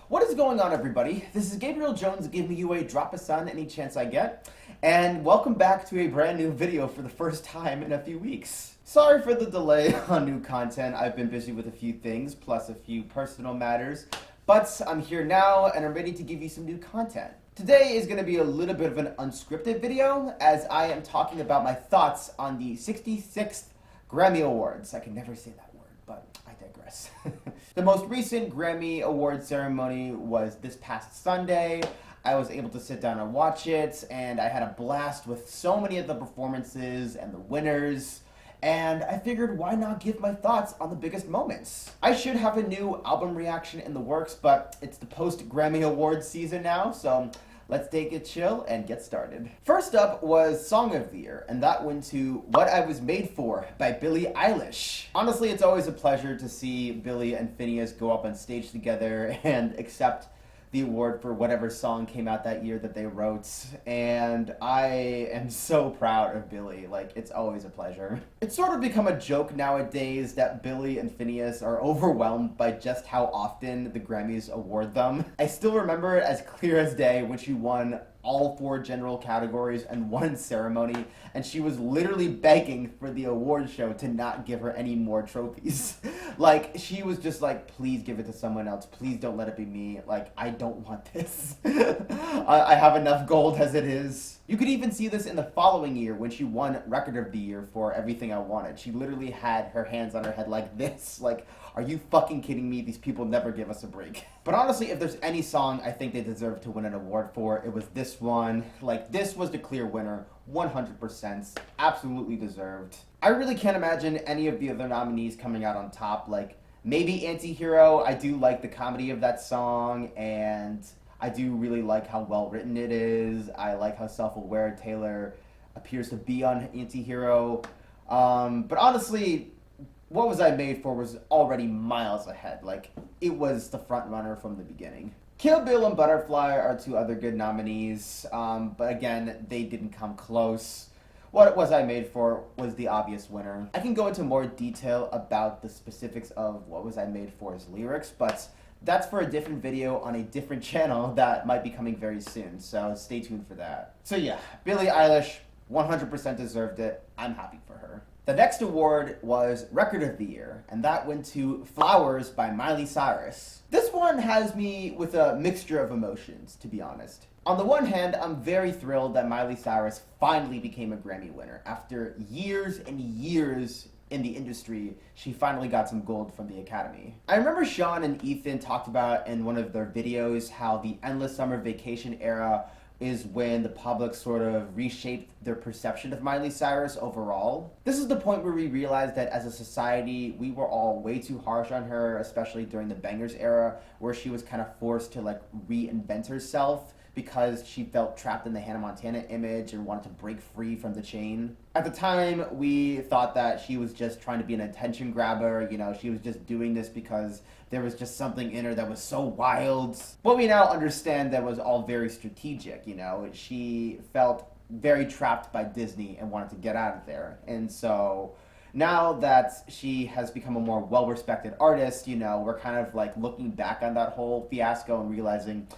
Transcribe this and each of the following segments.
What is going on, everybody? This is Gabriel Jones giving you a drop of sun any chance I get, and welcome back to a brand new video for the first time in a few weeks. Sorry for the delay on new content. I've been busy with a few things, plus a few personal matters, but I'm here now and I'm ready to give you some new content. Today is going to be a little bit of an unscripted video, as I am talking about my thoughts on the 66th Grammy Awards. I can never say that word, but I digress. The most recent Grammy Award ceremony was this past Sunday. I was able to sit down and watch it, and I had a blast with so many of the performances and the winners. And I figured, why not give my thoughts on the biggest moments? I should have a new album reaction in the works, but it's the post-Grammy Awards season now, so let's take it chill and get started. First up was Song of the Year, and that went to What I Was Made For by Billie Eilish. Honestly, it's always a pleasure to see Billie and Phineas go up on stage together and accept the award for whatever song came out that year that they wrote, and I am so proud of Billie. Like, it's always a pleasure. It's sort of become a joke nowadays that Billie and Phineas are overwhelmed by just how often the Grammys award them. I still remember it as clear as day when she won all 4 general categories and 1 ceremony, and she was literally begging for the award show to not give her any more trophies. Like, she was just like, please give it to someone else, please don't let it be me, like, I don't want this. I have enough gold as it is. You could even see this in the following year when she won Record of the Year for Everything I Wanted. She literally had her hands on her head like this, like, are you fucking kidding me? These people never give us a break. But honestly, if there's any song I think they deserve to win an award for, it was this one. Like, this was the clear winner, 100%, absolutely deserved. I really can't imagine any of the other nominees coming out on top. Like, maybe Anti-Hero. I do like the comedy of that song, and I do really like how well written it is. I like how self-aware Taylor appears to be on Anti-Hero. But honestly, What Was I Made For was already miles ahead. Like, it was the front runner from the beginning. Kill Bill and Butterfly are 2 other good nominees, but again, they didn't come close. What Was I Made For was the obvious winner. I can go into more detail about the specifics of What Was I Made For's lyrics, but that's for a different video on a different channel that might be coming very soon, so stay tuned for that. So yeah, Billie Eilish 100% deserved it. I'm happy for her. The next award was Record of the Year, and that went to Flowers by Miley Cyrus. This one has me with a mixture of emotions, to be honest. On the one hand, I'm very thrilled that Miley Cyrus finally became a Grammy winner. After years and years in the industry, she finally got some gold from the Academy. I remember Sean and Ethan talked about in one of their videos how the endless summer vacation era is when the public sort of reshaped their perception of Miley Cyrus overall. This is the point where we realized that as a society, we were all way too harsh on her, especially during the Bangers era, where she was kind of forced to like reinvent herself because she felt trapped in the Hannah Montana image and wanted to break free from the chain. At the time, we thought that she was just trying to be an attention grabber, you know, she was just doing this because there was just something in her that was so wild. But we now understand that was all very strategic, you know. She felt very trapped by Disney and wanted to get out of there. And so now that she has become a more well-respected artist, you know, we're kind of like looking back on that whole fiasco and realizing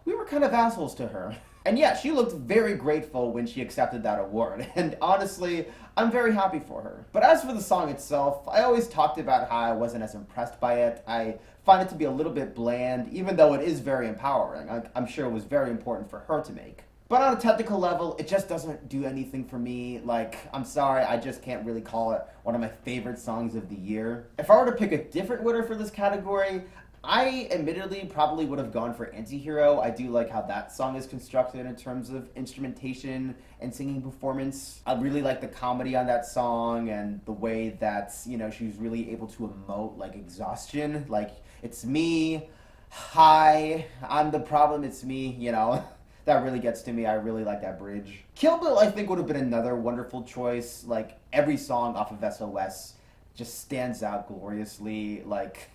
we were kind of assholes to her. And yeah, she looked very grateful when she accepted that award, and honestly, I'm very happy for her. But as for the song itself, I always talked about how I wasn't as impressed by it. I find it to be a little bit bland, even though it is very empowering. I'm sure it was very important for her to make. But on a technical level, it just doesn't do anything for me. Like, I'm sorry, I just can't really call it one of my favorite songs of the year. If I were to pick a different winner for this category, I admittedly probably would have gone for Anti-Hero. I do like how that song is constructed in terms of instrumentation and singing performance. I really like the comedy on that song and the way that, you know, she's really able to emote like exhaustion. Like, it's me, hi, I'm the problem, it's me, you know. That really gets to me. I really like that bridge. Kill Bill, I think, would have been another wonderful choice. Like, every song off of SOS just stands out gloriously. Like,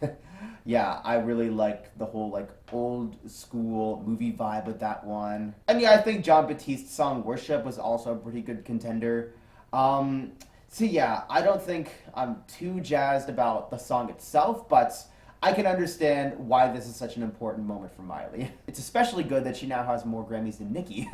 yeah, I really like the whole like old school movie vibe with that one. And yeah, I think John Batiste's song Worship was also a pretty good contender. So yeah, I don't think I'm too jazzed about the song itself, but I can understand why this is such an important moment for Miley. It's especially good that she now has more Grammys than Nicki,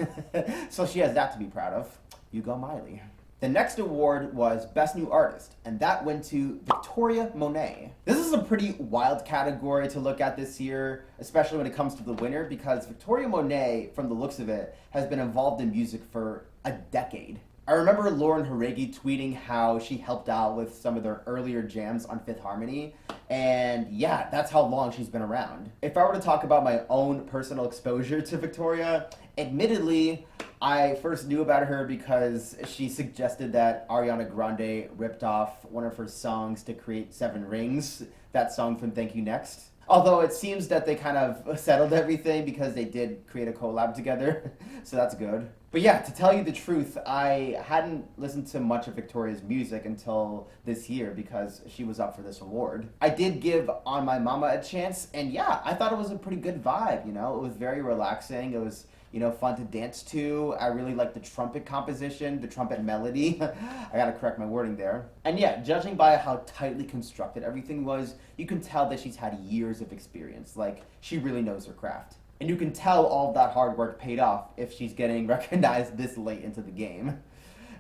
so she has that to be proud of. You go, Miley. The next award was Best New Artist, and that went to Victoria Monét. This is a pretty wild category to look at this year, especially when it comes to the winner, because Victoria Monét, from the looks of it, has been involved in music for a decade. I remember Lauren Haregi tweeting how she helped out with some of their earlier jams on Fifth Harmony, and yeah, that's how long she's been around. If I were to talk about my own personal exposure to Victoria, admittedly, I first knew about her because she suggested that Ariana Grande ripped off one of her songs to create Seven Rings, that song from Thank You Next. Although it seems that they kind of settled everything because they did create a collab together, so that's good. But yeah, to tell you the truth, I hadn't listened to much of Victoria's music until this year because she was up for this award. I did give On My Mama a chance, and yeah, I thought it was a pretty good vibe, you know? It was very relaxing, it was, you know, fun to dance to. I really liked the trumpet composition, the trumpet melody. I gotta correct my wording there. And yeah, judging by how tightly constructed everything was, you can tell that she's had years of experience. Like, she really knows her craft. And you can tell all of that hard work paid off if she's getting recognized this late into the game.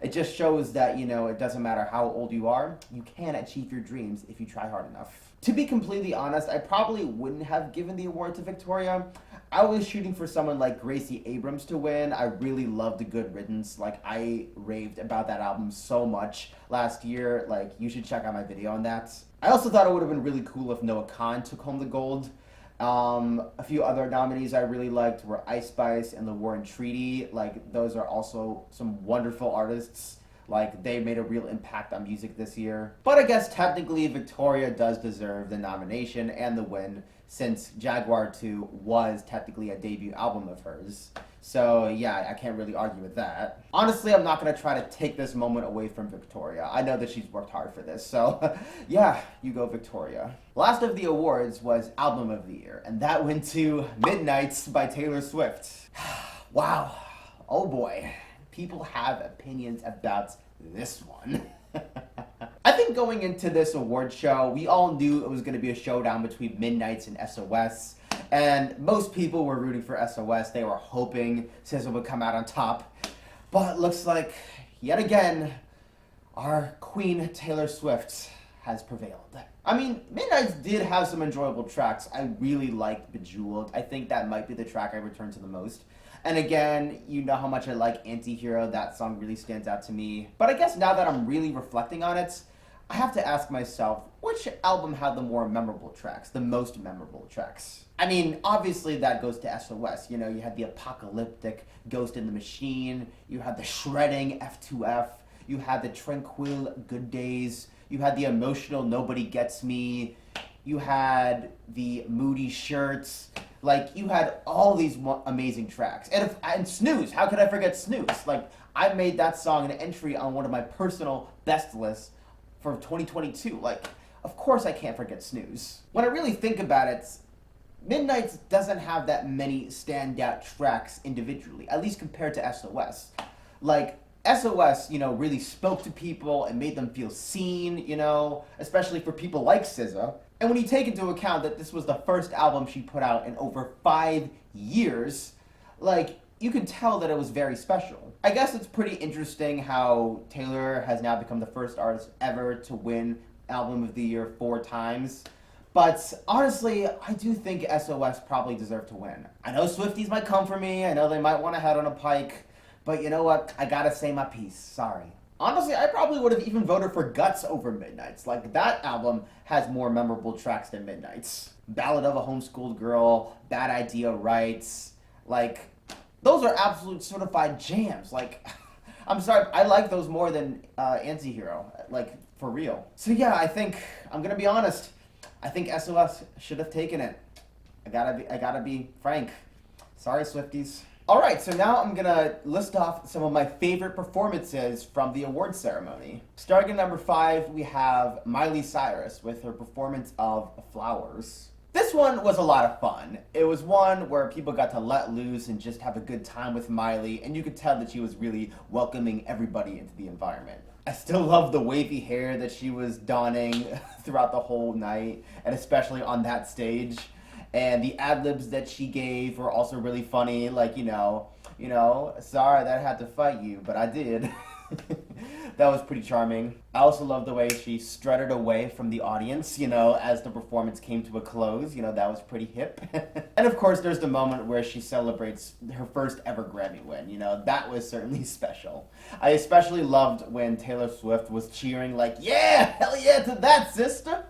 It just shows that, you know, it doesn't matter how old you are, you can achieve your dreams if you try hard enough. To be completely honest, I probably wouldn't have given the award to Victoria. I was shooting for someone like Gracie Abrams to win. I really loved A Good Riddance. Like, I raved about that album so much last year. Like, you should check out my video on that. I also thought it would have been really cool if Noah Kahan took home the gold. A few other nominees I really liked were Ice Spice and The War and Treaty. Like, those are also some wonderful artists. Like, they made a real impact on music this year. But I guess technically Victoria does deserve the nomination and the win, since Jaguar 2 was technically a debut album of hers. So yeah, I can't really argue with that. Honestly, I'm not gonna try to take this moment away from Victoria. I know that she's worked hard for this, so yeah, you go Victoria. Last of the awards was Album of the Year, and that went to Midnights by Taylor Swift. Wow, oh boy, people have opinions about this one. I think going into this award show, we all knew it was going to be a showdown between Midnights and SOS. And most people were rooting for SOS. They were hoping SZA would come out on top. But looks like, yet again, our queen Taylor Swift has prevailed. I mean, Midnights did have some enjoyable tracks. I really liked Bejeweled. I think that might be the track I return to the most. And again, you know how much I like Antihero. That song really stands out to me. But I guess now that I'm really reflecting on it, I have to ask myself, which album had the more memorable tracks, the most memorable tracks? I mean, obviously that goes to SOS. You know, you had the apocalyptic Ghost in the Machine, you had the shredding F2F, you had the tranquil Good Days, you had the emotional Nobody Gets Me, you had the moody Shirts. Like, you had all these amazing tracks. And Snooze, how could I forget Snooze? Like, I made that song an entry on one of my personal best lists for 2022. Like, of course I can't forget Snooze. When I really think about it, Midnights doesn't have that many standout tracks individually, at least compared to SOS. Like, SOS, you know, really spoke to people and made them feel seen, you know, especially for people like SZA. And when you take into account that this was the first album she put out in over 5 years, like, you could tell that it was very special. I guess it's pretty interesting how Taylor has now become the first artist ever to win Album of the Year 4 times. But honestly, I do think SOS probably deserved to win. I know Swifties might come for me, I know they might want to head on a pike, but you know what? I gotta say my piece, sorry. Honestly, I probably would have even voted for Guts over Midnights. Like, that album has more memorable tracks than Midnights. Ballad of a Homeschooled Girl, Bad Idea Rights, like, those are absolute certified jams. Like, I'm sorry, I like those more than Antihero, like, for real. So yeah, I think, I'm gonna be honest, I think SOS should have taken it. I gotta be frank. Sorry, Swifties. Alright, so now I'm gonna list off some of my favorite performances from the awards ceremony. Starting at number 5, we have Miley Cyrus with her performance of Flowers. This one was a lot of fun. It was one where people got to let loose and just have a good time with Miley, and you could tell that she was really welcoming everybody into the environment. I still love the wavy hair that she was donning throughout the whole night, and especially on that stage. And the ad libs that she gave were also really funny. Like, sorry that I had to fight you, but I did. That was pretty charming. I also love the way she strutted away from the audience, as the performance came to a close. That was pretty hip. And of course, there's the moment where she celebrates her first ever Grammy win. That was certainly special. I especially loved when Taylor Swift was cheering, like, yeah, hell yeah to that, sister.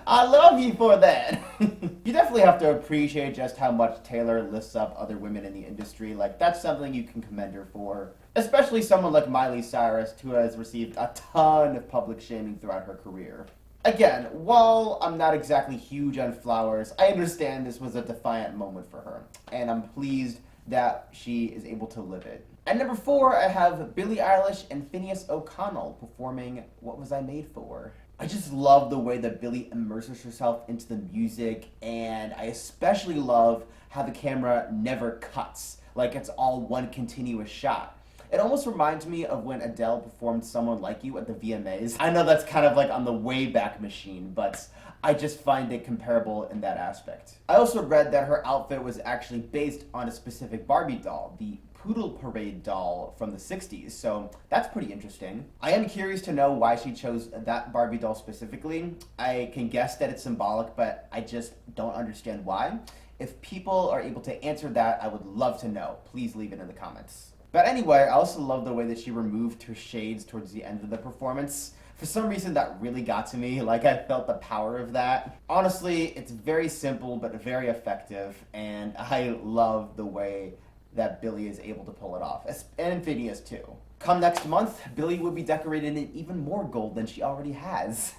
I love you for that. You definitely have to appreciate just how much Taylor lifts up other women in the industry. Like, that's something you can commend her for. Especially someone like Miley Cyrus, who has received a ton of public shaming throughout her career. Again, while I'm not exactly huge on flowers, I understand this was a defiant moment for her. And I'm pleased that she is able to live it. At number 4, I have Billie Eilish and Phineas O'Connell performing What Was I Made For? I just love the way that Billie immerses herself into the music, and I especially love how the camera never cuts, like it's all one continuous shot. It almost reminds me of when Adele performed Someone Like You at the VMAs. I know that's kind of like on the Wayback Machine, but I just find it comparable in that aspect. I also read that her outfit was actually based on a specific Barbie doll, the Poodle Parade doll from the 60s, so that's pretty interesting. I am curious to know why she chose that Barbie doll specifically. I can guess that it's symbolic, but I just don't understand why. If people are able to answer that, I would love to know. Please leave it in the comments. But anyway, I also love the way that she removed her shades towards the end of the performance. For some reason, that really got to me. Like, I felt the power of that. Honestly, it's very simple, but very effective, and I love the way that Billie is able to pull it off, and Phineas too. Come next month, Billie will be decorated in even more gold than she already has.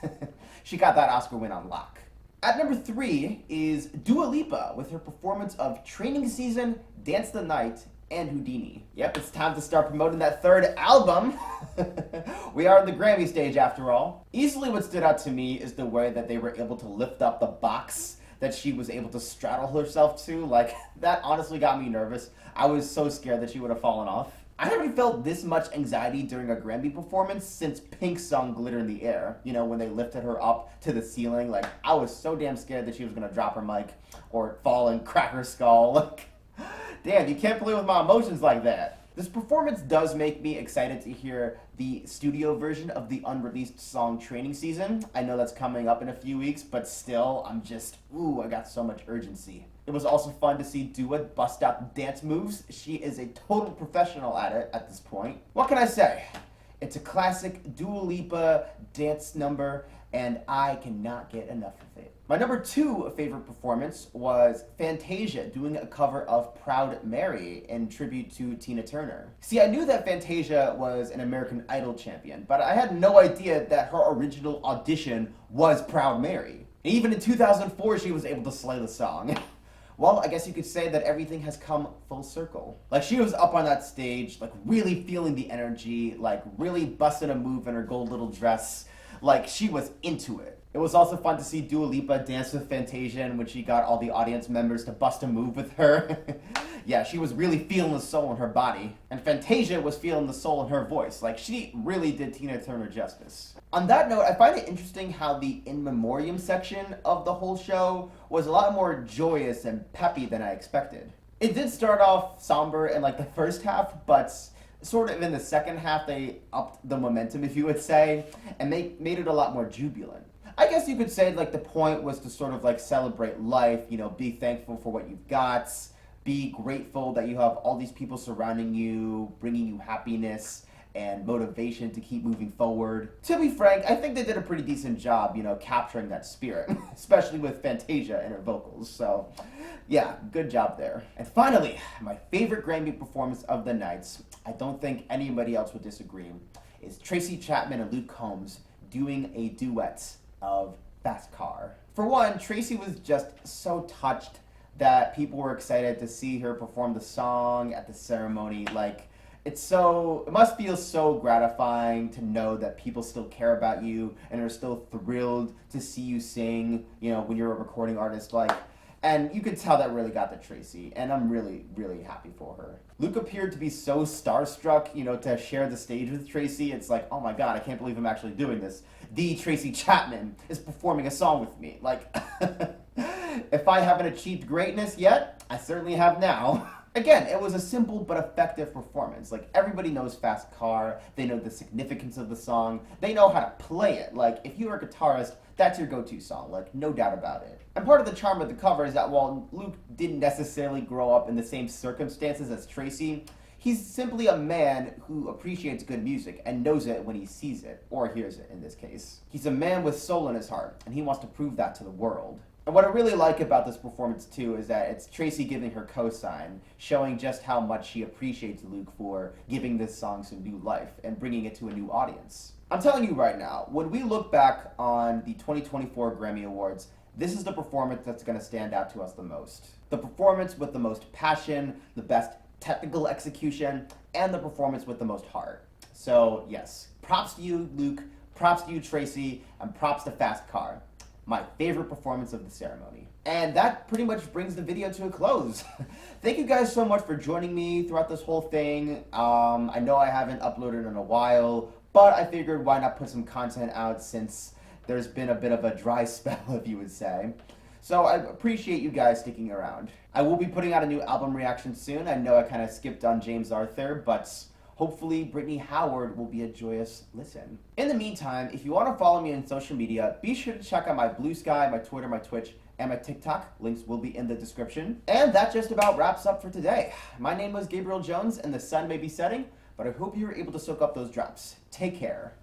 She got that Oscar win on lock. At number 3 is Dua Lipa with her performance of Training Season, Dance the Night, and Houdini. Yep, it's time to start promoting that third album. We are in the Grammy stage after all. Easily what stood out to me is the way that they were able to lift up the box that she was able to straddle herself to. Like, that honestly got me nervous. I was so scared that she would have fallen off. I haven't felt this much anxiety during a Grammy performance since Pink's song Glitter in the Air. When they lifted her up to the ceiling. Like, I was so damn scared that she was gonna drop her mic or fall and crack her skull. Like, damn, you can't play with my emotions like that. This performance does make me excited to hear the studio version of the unreleased song Training Season. I know that's coming up in a few weeks, but still, I got so much urgency. It was also fun to see Dua bust out the dance moves. She is a total professional at it at this point. What can I say? It's a classic Dua Lipa dance number, and I cannot get enough of it. My number 2 favorite performance was Fantasia doing a cover of Proud Mary in tribute to Tina Turner. See, I knew that Fantasia was an American Idol champion, but I had no idea that her original audition was Proud Mary. And even in 2004, she was able to slay the song. Well, I guess you could say that everything has come full circle. Like, she was up on that stage, like, really feeling the energy, like, really busting a move in her gold little dress. Like, she was into it. It was also fun to see Dua Lipa dance with Fantasia when she got all the audience members to bust a move with her. Yeah, she was really feeling the soul in her body. And Fantasia was feeling the soul in her voice. Like, she really did Tina Turner justice. On that note, I find it interesting how the in memoriam section of the whole show was a lot more joyous and peppy than I expected. It did start off somber in like the first half, but sort of in the second half they upped the momentum, if you would say, and made it a lot more jubilant. I guess you could say like the point was to sort of like celebrate life, be thankful for what you've got, be grateful that you have all these people surrounding you, bringing you happiness and motivation to keep moving forward. To be frank, I think they did a pretty decent job, capturing that spirit, especially with Fantasia and her vocals. So, yeah, good job there. And finally, my favorite Grammy performance of the nights, I don't think anybody else would disagree, is Tracy Chapman and Luke Combs doing a duet of Fast Car. For one, Tracy was just so touched that people were excited to see her perform the song at the ceremony. Like, it must feel so gratifying to know that people still care about you and are still thrilled to see you sing, when you're a recording artist. Like, And you could tell that really got to Tracy, and I'm really, really happy for her. Luke appeared to be so starstruck, to share the stage with Tracy. It's like, oh my god, I can't believe I'm actually doing this. The Tracy Chapman is performing a song with me. Like, if I haven't achieved greatness yet, I certainly have now. Again, it was a simple but effective performance. Like, everybody knows Fast Car, they know the significance of the song, they know how to play it. Like, if you're a guitarist, that's your go-to song, like, no doubt about it. And part of the charm of the cover is that while Luke didn't necessarily grow up in the same circumstances as Tracy, he's simply a man who appreciates good music and knows it when he sees it, or hears it in this case. He's a man with soul in his heart, and he wants to prove that to the world. And what I really like about this performance too is that it's Tracy giving her cosign, showing just how much she appreciates Luke for giving this song some new life and bringing it to a new audience. I'm telling you right now, when we look back on the 2024 Grammy Awards, this is the performance that's going to stand out to us the most. The performance with the most passion, the best technical execution, and the performance with the most heart. So yes, props to you, Luke, props to you, Tracy, and props to Fast Car. My favorite performance of the ceremony. And that pretty much brings the video to a close. Thank you guys so much for joining me throughout this whole thing. I know I haven't uploaded in a while, but I figured why not put some content out since there's been a bit of a dry spell, if you would say. So I appreciate you guys sticking around. I will be putting out a new album reaction soon. I know I kind of skipped on James Arthur, but hopefully Brittany Howard will be a joyous listen. In the meantime, if you want to follow me on social media, be sure to check out my Blue Sky, my Twitter, my Twitch, and my TikTok. Links will be in the description. And that just about wraps up for today. My name was Gabriel Jones, and the sun may be setting, but I hope you were able to soak up those drops. Take care.